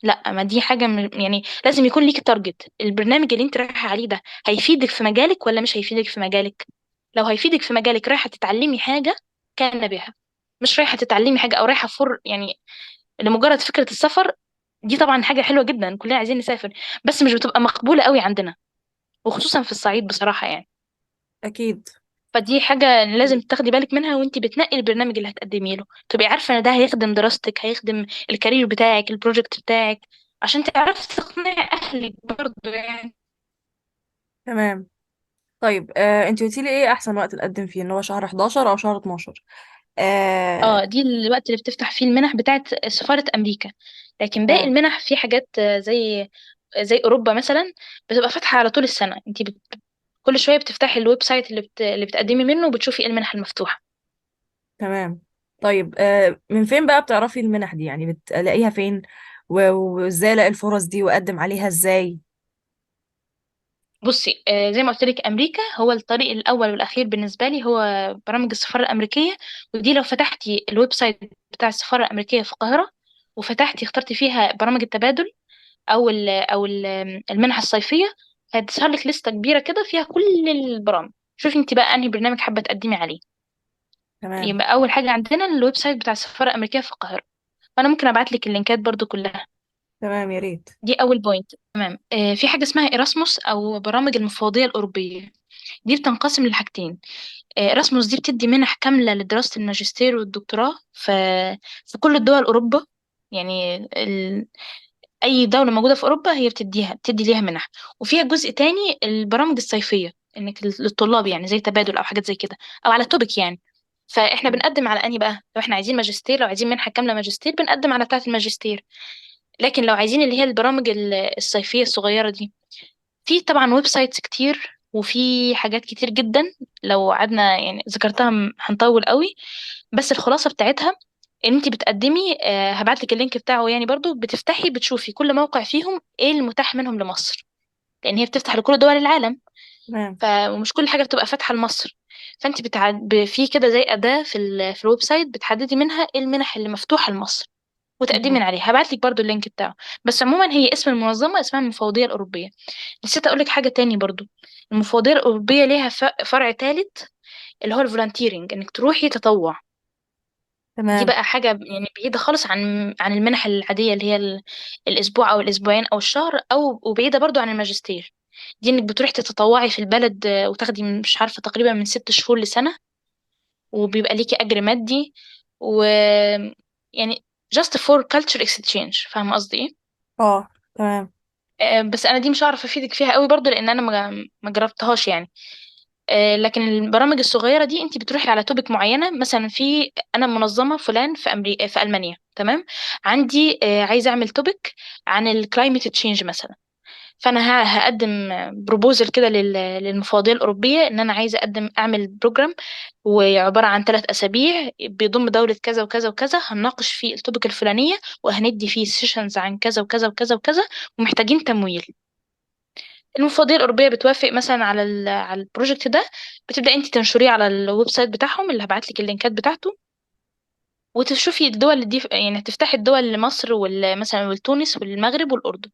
لا، ما دي حاجه يعني لازم يكون ليكي تارجت، البرنامج اللي انت رايحه عليه ده هيفيدك في مجالك ولا مش هيفيدك في مجالك. لو هيفيدك في مجالك، رايحه تتعلمي حاجه، كان بها. مش رايحه تتعلمي حاجه او رايحه يعني لمجرد فكره السفر. دي طبعا حاجه حلوه جدا، كلنا عايزين نسافر، بس مش بتبقى مقبوله قوي عندنا، وخصوصا في الصعيد بصراحه يعني. اكيد. فدي حاجة لازم تاخدي بالك منها، وانتي بتنقي البرنامج اللي هتقدمي له، تبقي عارفة ان ده هيخدم دراستك، هيخدم الكارير بتاعك، البروجكت بتاعك، عشان تعرفي تقنعي اهلك برضه يعني. تمام. طيب انت قلتي لي ايه احسن وقت تقدم فيه، ان هو شهر 11 او شهر 12؟ آه. اه، دي الوقت اللي بتفتح فيه المنح بتاعت سفارة امريكا. لكن باقي تمام. المنح في حاجات زي اوروبا مثلا، بتبقى فاتحة على طول السنة. كل شوية بتفتحي الويب سايت اللي بتقدمي منه، وبتشوفي ايه المنح المفتوحة. تمام. طيب من فين بقى بتعرفي المنح دي؟ يعني بتلاقيها فين؟ وازاي الاقي الفرص دي واقدم عليها ازاي؟ بصي، زي ما قلت لك، امريكا هو الطريق الاول والاخير بالنسبه لي، هو برامج السفاره الامريكيه. ودي لو فتحتي الويب سايت بتاع السفاره الامريكيه في القاهره، وفتحتي اخترتي فيها برامج التبادل او المنحه الصيفيه، هتظهر لك لسته كبيره كده فيها كل البرامج. شوفي انت بقى انهي برنامج حابه تقدمي عليه. تمام. يبقى اول حاجه عندنا الويب سايت بتاع السفاره الامريكيه في القاهره، فانا ممكن ابعت لك اللينكات برضو كلها. تمام، يا ريت. دي اول بوينت. تمام. في حاجه اسمها ايراسموس او برامج المفوضيه الاوروبيه. دي بتنقسم لحاجتين. راسموس دي بتدي منح كاملة لدراسة الماجستير والدكتوراه في كل الدول أوروبا. يعني أي دولة موجودة في أوروبا هي بتدي ليها منح. وفيها جزء تاني البرامج الصيفية، إنك للطلاب يعني زي تبادل أو حاجات زي كده، أو على توبك يعني. فإحنا بنقدم على أني بقى، لو إحنا عايزين ماجستير، لو عايزين منحة كاملة ماجستير بنقدم على بتاعة الماجستير. لكن لو عايزين اللي هي البرامج الصيفية الصغيرة دي، في طبعا ويب سايتس كتير وفي حاجات كتير جدا. لو قعدنا يعني ذكرتها هنطول قوي. بس الخلاصة بتاعتها ان انت بتقدمي، هبعتلك اللينك بتاعه يعني، برضو بتفتحي بتشوفي كل موقع فيهم ايه المتاح منهم لمصر، لان هي بتفتح لكل دول العالم. تمام. ومش كل حاجة بتبقى فاتحة لمصر. فانت في كده زي أداة في الويب سايت بتحددي منها ايه المنح اللي مفتوحة لمصر، وتقدمي تمام. من عليها. هبعتلك برضو اللينك بتاعه. بس عموما هي اسم المنظمة اسمها المفوضية الأوروبية. نسيت أقولك حاجة تاني برضو. المفوضية الأوروبية ليها فرع تالت، اللي هو الفولنتيرنج، إنك تروحي تطوع. دي تمام. بقى حاجة يعني بعيدة خالص عن المنح العادية اللي هي الأسبوع أو الأسبوعين أو الشهر، وبعيدة برضو عن الماجستير. دي إنك بتروحي تتطوعي في البلد، وتاخدي مش عارفة تقريبا من 6 شهور لسنة، وبيبقى ليكي أجر مادي، و يعني just for culture exchange. فاهمة قصدي إيه؟ اه. تمام. بس انا دي مش هعرف افيدك فيها قوي برضو، لان انا ما جربتهاش يعني. لكن البرامج الصغيره دي انت بتروحي على توبك معينه، مثلا انا منظمه فلان في امريكا في المانيا، تمام. عندي عايزه اعمل توبك عن الكلايمت تشينج مثلا. فانا هقدم بروبوزل كده للمفوضيه الاوروبيه ان انا عايزه اعمل بروجرام وعباره عن 3 اسابيع بيضم دوله كذا وكذا وكذا، هنناقش فيه التوبيك الفلانيه وهندي فيه سيشنز عن كذا وكذا وكذا وكذا، ومحتاجين تمويل. المفوضيه الاوروبيه بتوافق مثلا على البروجكت ده، بتبدا انت تنشريه على الويب سايت بتاعهم اللي هبعت لك اللينكات بتاعته، وتشوفي الدول دي، يعني تفتحي الدول لمصر مثلا والتونس والمغرب والأردن،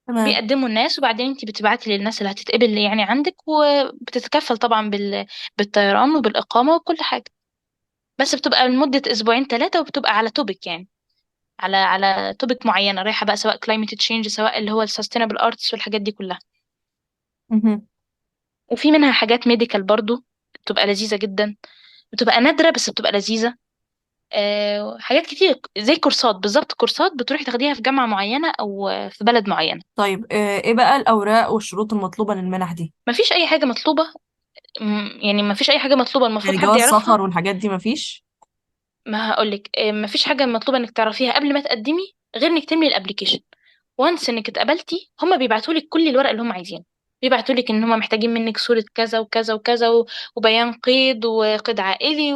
تمام. وبيقدموا الناس، وبعدين انت بتبعتي للناس اللي هتتقبل يعني عندك، وبتتكفل طبعا بالطيران وبالإقامة وكل حاجة. بس بتبقى لمدة أسبوعين 3، وبتبقى على توبيك يعني، على توبيك معينة رايحة بقى، سواء climate change، سواء اللي هو ال sustainable arts والحاجات دي كلها. مهم. وفي منها حاجات ميديكال برضو، بتبقى لذيذة جدا، بتبقى نادرة بس بتبقى لذيذة. حاجات كتير زي كورسات بالظبط، كورسات بتروحي تاخديها في جامعة معينة أو في بلد معينة. طيب ايه بقى الأوراق والشروط المطلوبة للمنح دي؟ مفيش أي حاجة مطلوبة. يعني مفيش أي حاجة مطلوبة المفروض يعني حد جواز يعرفها. سفر والحاجات دي مفيش؟ ما هقولك، مفيش حاجة مطلوبة إنك تعرفيها قبل ما تقدمي غير إنك تملي الأبليكيشن. وانس إنك اتقبلتي، هما بيبعتولك كل الورق اللي هما عايزينه. بيبعتولك إن هما محتاجين منك صورة كذا وكذا وكذا وبيان قيد وقيد عائلي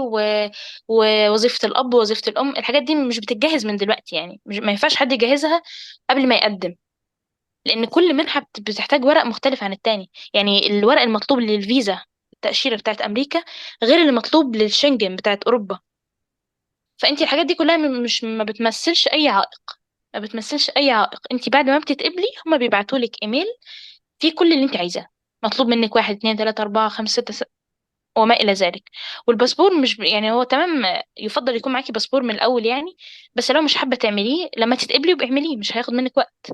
ووظيفة الأب ووظيفة الأم. الحاجات دي مش بتتجهز من دلوقتي، يعني ما ينفعش حد يجهزها قبل ما يقدم، لان كل منحه بتحتاج ورق مختلف عن التاني. يعني الورق المطلوب للفيزا، التأشيرة بتاعت أمريكا، غير اللي مطلوب للشنجن بتاعت أوروبا. فأنت الحاجات دي كلها مش ما بتمثلش أي عائق. ما بتمثلش أي عائق. أنت بعد ما بتتقبلي هما بيبعتولك إيميل فيه كل اللي أنت عايزاه. مطلوب منك 1 2 3 4 5 6 وما إلى ذلك. والباسبور مش يعني هو تمام، يفضل يكون معاكي باسبور من الأول يعني، بس لو مش حابة تعمليه لما تتقبلي يبقى اعمليه، مش هياخد منك وقت.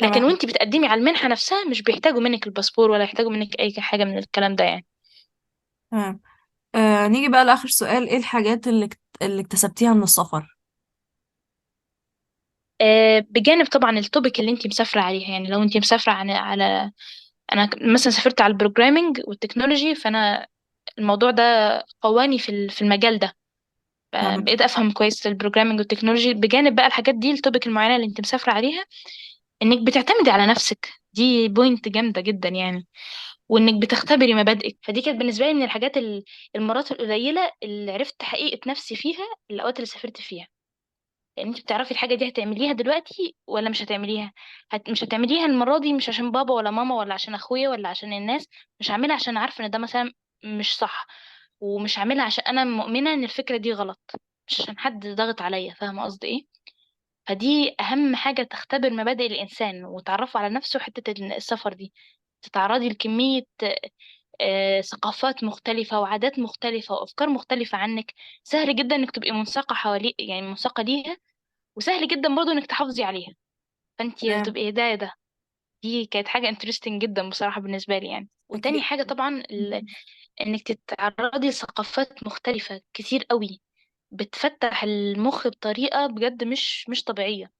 لكن تمام. وانتي بتقدمي على المنحة نفسها مش بيحتاجوا منك الباسبور ولا يحتاجوا منك أي حاجة من الكلام ده يعني. تمام. نيجي بقى لآخر سؤال، ايه الحاجات اللي اكتسبتيها من السفر؟ بجانب طبعا التوبيك اللي انتي مسافرة عليها، يعني لو انتي مسافرة على أنا مثلا سافرت على البروجرامينج والتكنولوجي، فأنا الموضوع ده قواني في المجال ده. تمام. بقيت أفهم كويس البروجرامينج والتكنولوجي. بجانب بقى الحاجات دي، التوبيك المعينة اللي انتي مسافرة عليها، انك بتعتمدي على نفسك، دي بوينت جامدة جدا يعني. وانك بتختبري مبادئك. فدي كانت بالنسبه لي من المرات القليله اللي عرفت حقيقه نفسي فيها، الاوقات اللي سافرت فيها. لان انت بتعرفي الحاجه دي هتعمليها دلوقتي ولا مش هتعمليها. مش هتعمليها المره دي مش عشان بابا ولا ماما ولا عشان اخويا ولا عشان الناس. مش هعملها عشان عارفه ان ده مثلا مش صح. ومش هعملها عشان انا مؤمنه ان الفكره دي غلط. مش عشان حد ضغط عليا. فاهمه قصدي ايه؟ فدي اهم حاجه، تختبر مبادئ الانسان وتعرفه على نفسه. حته السفر دي تتعرضي لكمية ثقافات مختلفة وعادات مختلفة وأفكار مختلفة عنك. سهل جدا إنك تبقي منساقة حوالي، يعني منساقة ليها. وسهل جدا برضو إنك تحافظي عليها. فأنت تمام. تبقي ده. دي كانت حاجة انترستنج جدا بصراحة بالنسبة لي يعني. وتاني اكيد. حاجة طبعا إنك تتعرضي لثقافات مختلفة كتير قوي، بتفتح المخ بطريقة بجد مش طبيعية.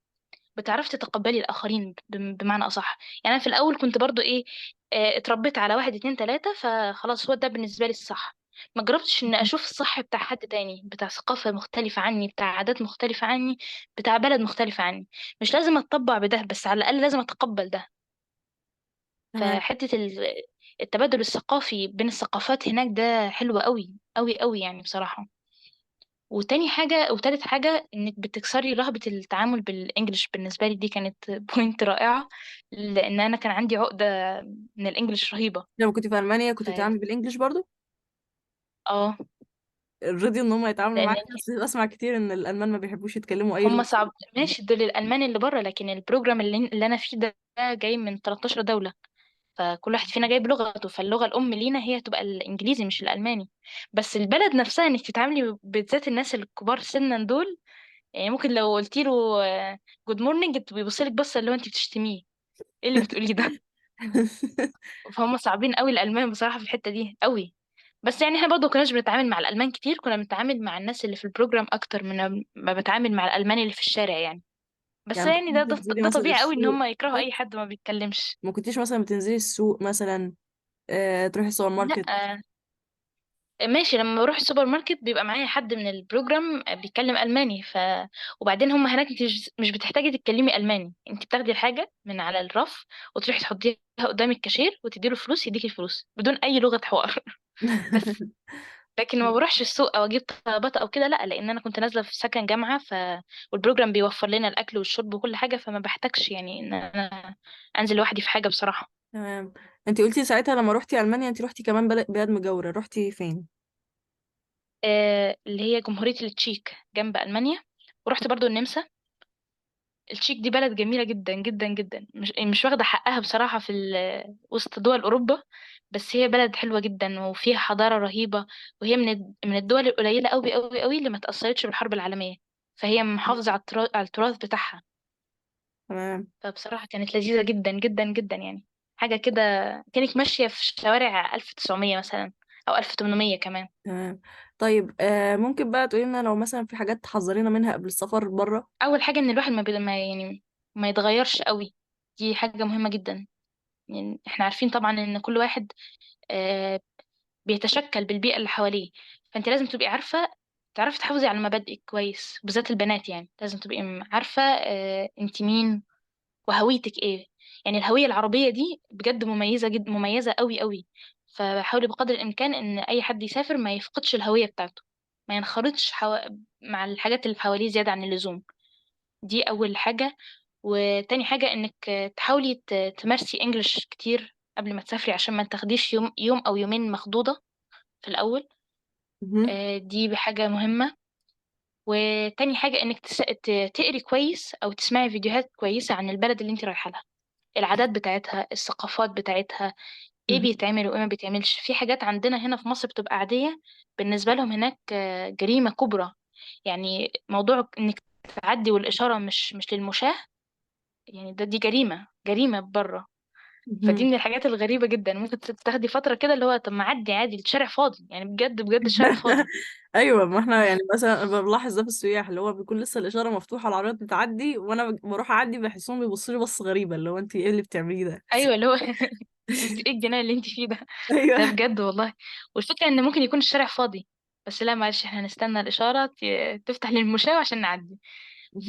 بتعرفي تتقبلي الآخرين بمعنى أصح. يعني أنا في الأول كنت برضو إيه، اتربيت على 1 2 3، فخلاص هو ده بالنسبة لي الصح. ما جربتش إن أشوف الصح بتاع حد تاني، بتاع ثقافة مختلفة عني، بتاع عادات مختلفة عني، بتاع بلد مختلفة عني. مش لازم أتطبع بده، بس على الأقل لازم أتقبل ده. تمام. فحتة التبادل الثقافي بين الثقافات هناك ده حلو قوي قوي قوي يعني بصراحة. وتاني حاجة وتالت حاجة إنك بتكسري رهبة التعامل بالإنجليش. بالنسبة لي دي كانت بوينت رائعة، لأن أنا كان عندي عقدة من الإنجليش رهيبة. لما كنت في ألمانيا كنت ف بتتعاملي بالإنجليش برضو؟ اه الرضي ان هم يتعاملوا لأن معاك، بس بسمع كتير ان الألمان ما بيحبوش يتكلموا أي هم لغة. صعب. ماشي، دول الألمان اللي بره، لكن البروجرام اللي أنا فيه ده جاي من 13 دولة. فكل واحد فينا جايب لغته، فاللغة الأم لينا هي تبقى الإنجليزي مش الألماني. بس البلد نفسها إنك تتعاملي بالذات الناس الكبار سنا دول، يعني ممكن لو قلتي له جود مورنينج بيبص لك بصه اللي هو انت بتشتميه، ايه اللي بتقوليه ده. فهم صعبين قوي الالمان بصراحه في الحته دي قوي. بس يعني احنا برضه كناش بنتعامل مع الالمان كتير، كنا بنتعامل مع الناس اللي في البروجرام اكتر من ما بتعامل مع الالمان اللي في الشارع يعني. بس يعني ما يعني كنتيش ده بتنزلي ده مثلا طبيعي قوي ان السوق؟ هم يكرهوا اي حد ما بيتكلمش. ما كنتيش مثلا بتنزلي السوق مثلا، تروحي السوبر لا ماركت؟ ماشي، لما بروح السوبر ماركت بيبقى معايا حد من البروجرام بيتكلم ألماني. وبعدين هم هناك انت مش بتحتاجي تتكلمي ألماني، انت بتاخدي الحاجة من على الرف وتروحي تحطيها قدام الكاشير وتديله فلوس يديكي الفلوس بدون أي لغة حوار. بس لكن ما بروحش السوق او اجيب طلبات او كده، لا، لان انا كنت نازله في سكن جامعه والبروجرام بيوفر لنا الاكل والشرب وكل حاجه، فما بحتاجش يعني ان انا انزل لوحدي في حاجه بصراحه. تمام. انت قلتي ساعتها لما روحتي المانيا انت روحتي كمان بلد مجاوره، روحتي فين؟ اللي هي جمهوريه التشيك جنب المانيا. ورحت برضو النمسا. التشيك دي بلد جميله جدا جدا جدا، مش واخده حقها بصراحه في وسط دول اوروبا. بس هي بلد حلوه جدا وفيها حضاره رهيبه. وهي من الدول القليله قوي قوي قوي اللي ما تاثرتش بالحرب العالميه. فهي محافظه على التراث بتاعها. تمام. فبصراحة كانت لذيذة جدا جدا جدا يعني. حاجة كده كأنك ماشية في شوارع 1900 مثلا، أو 1800 كمان. تمام. طيب ممكن بقى تقولي لنا لو مثلا في حاجات تحذرينا منها قبل السفر بره؟ أول حاجة إن الواحد يعني ما يتغيرش قوي. دي حاجة مهمة جدا. يعني احنا عارفين طبعا إن كل واحد آه، بيتشكل بالبيئة اللي حواليه. فأنت لازم تبقي تعرفي تحافظي على مبادئك كويس، بالذات البنات يعني لازم تبقي عارفة انت مين وهويتك ايه. يعني الهوية العربية دي بجد مميزة جدا، مميزة قوي قوي. فحاولي بقدر الإمكان إن أي حد يسافر ما يفقدش الهوية بتاعته، ما ينخرطش مع الحاجات اللي حواليه زيادة عن اللزوم. دي أول حاجة. وتاني حاجة إنك تحاولي تمارسي إنجليش كتير قبل ما تسافري، عشان ما تاخديش يوم أو يومين مخضوضة في الأول. مهم. دي حاجة مهمة. وتاني حاجة إنك تقري كويس أو تسمعي فيديوهات كويسة عن البلد اللي انت رايحة لها، العادات بتاعتها، الثقافات بتاعتها، ايه مهم. بيتعمل وايه ما بيتعملش. في حاجات عندنا هنا في مصر بتبقى عادية، بالنسبة لهم هناك جريمة كبرى. يعني موضوع انك تعدي والإشارة مش للمشاة، يعني دي جريمة جريمة بره. فدي مهم. من الحاجات الغريبة جدا. ممكن تاخدي فترة كده اللي هو طب ما عدي عادي، الشارع فاضي يعني، بجد بجد الشارع فاضي. ايوه، ما احنا يعني مثلا أنا بلاحظ ده في السياح، اللي هو بيكون لسه الاشاره مفتوحه، العربيات بتعدي وانا بروح اعدي بحسهم بيبصوا لي بصه غريبه، اللي هو انت ايه اللي بتعمليه ده؟ ايوه اللي هو انت ايه الجنان اللي انت فيه ده؟ ده ايوه. بجد والله. والفكرة ان ممكن يكون الشارع فاضي، بس لا معلش احنا هنستنى الإشارة تفتح للمشاة عشان نعدي. مهم.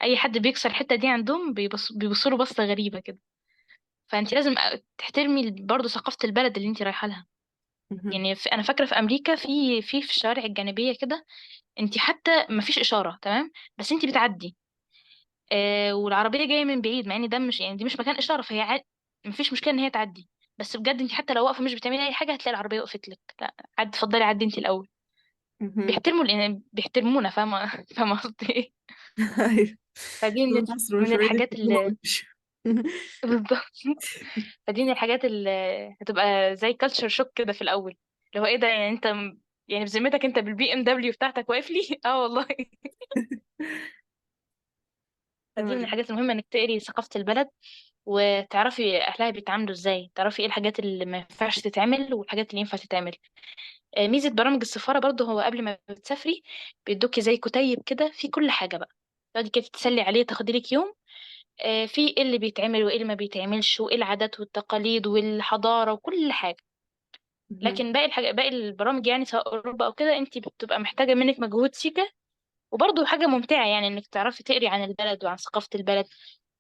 فأي حد بيكسر الحتة دي عندهم بيبصوا له بصة غريبة كده. فأنت لازم تحترمي برضه ثقافة البلد اللي أنت رايحة لها. مهم. يعني أنا فاكرة في أمريكا في الشوارع الجانبية كده، أنت حتى ما فيش إشارة تمام، بس أنت بتعدي والعربية جاية من بعيد، مع إن ده مش يعني دي مش مكان إشارة، فهي ما فيش مشكلة إن هي تعدي. بس بجد أنت حتى لو واقفة مش بتعملي أي حاجة هتلاقي العربية وقفت لك. لا اتفضلي عدي أنت الأول. مهم. بيحترمونا، فاهمة فاهمة قصدي إيه؟ ايوه. فدي مصر من مش بعيد الحاجات يحطونا اللي وش. بالظبط. فدي من الحاجات اللي هتبقى زي كالتشر شوك كده في الاول، اللي هو ايه ده يعني انت يعني بذمتك انت بالبي ام دبليو بتاعتك واقف لي اه والله. فدي من تمام. الحاجات المهمه انك تقري ثقافه البلد وتعرفي اهلها بيتعاملوا ازاي، تعرفي ايه الحاجات اللي ما ينفعش تتعمل والحاجات اللي ينفع تتعمل. ميزه برامج السفاره برضو هو قبل ما بتسافري بيدوكي زي كتيب كده في كل حاجه بقى، تقعدي كده تتسلي عليه، تاخدي لك يوم في ايه اللي بيتعمل وايه اللي ما بيتعملش وايه العادات والتقاليد والحضاره وكل حاجه. مهم. لكن باقي البرامج يعني سواء اوروبا او كده انت بتبقى محتاجه منك مجهود سيكا، وبرضه حاجه ممتعه يعني انك تعرفي تقري عن البلد وعن ثقافه البلد.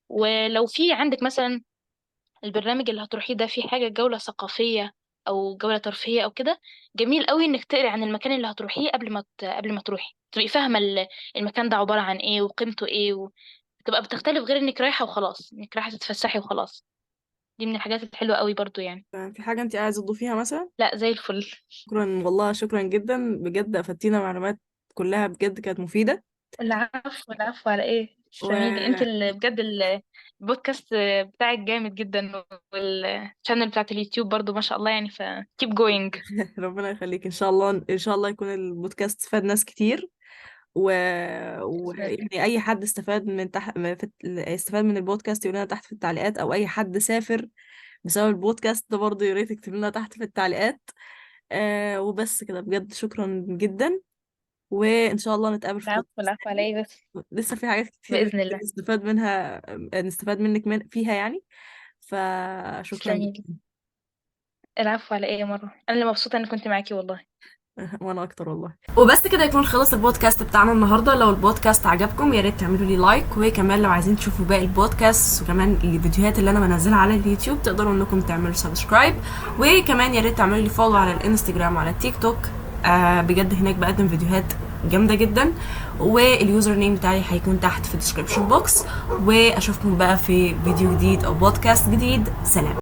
ولو في عندك مثلا البرنامج اللي هتروحيه ده فيه حاجه جوله ثقافيه او جوله ترفيهيه او كده، جميل قوي انك تقري عن المكان اللي هتروحيه قبل ما تروحي تبقي فاهمه المكان ده عباره عن ايه وقيمته ايه تبقى بتختلف غير انك رايحه وخلاص، انك رايحه تتفسحي وخلاص. دي من الحاجات الحلوه قوي برضو يعني. في حاجة انت عايزة تضيفيها مثلا؟ لا زي الفل. شكرا والله، شكرا جدا بجد، افدتينا معلومات كلها بجد كانت مفيدة. العفو العفو على ايه، تسلميلي انت وربنا اللي بجد البودكاست بتاعك جامد جدا، والشانل بتاعت اليوتيوب برضو ما شاء الله يعني، ف keep going. يخليك، ان شاء الله ان شاء الله يكون البودكاست فاد ناس كتير، و... بإذن الله. ويعني اي حد استفاد من استفاد من البودكاست يقول لنا تحت في التعليقات، او اي حد سافر بسبب البودكاست ده برضه يا ريت يكتب لنا تحت في التعليقات. وبس كده بجد، شكرا جدا، وان شاء الله نتقابل في العفو بودكاست العفو على تاني. ايه بس. لسه في حاجات كتير بإذن الله. نستفاد منها، نستفاد منك فيها يعني، فشكرا تسلميلي. جدا. العفو على ايه يا مرة، انا اللي مبسوطة اني كنت معاكي والله. وانا اكتر والله. وبس كده يكون خلص البودكاست بتاعنا النهارده. لو البودكاست عجبكم يا ريت تعملوا لي لايك، وكمان لو عايزين تشوفوا باقي البودكاست وكمان الفيديوهات اللي انا بنزلها على اليوتيوب تقدروا انكم تعملوا سبسكرايب، وكمان يا ريت تعملوا لي فولو على الانستجرام وعلى التيك توك. بجد هناك بقدم فيديوهات جامده جدا، واليوزر نيم بتاعي هيكون تحت في الديسكربشن بوكس. واشوفكم بقى في فيديو جديد او بودكاست جديد. سلام.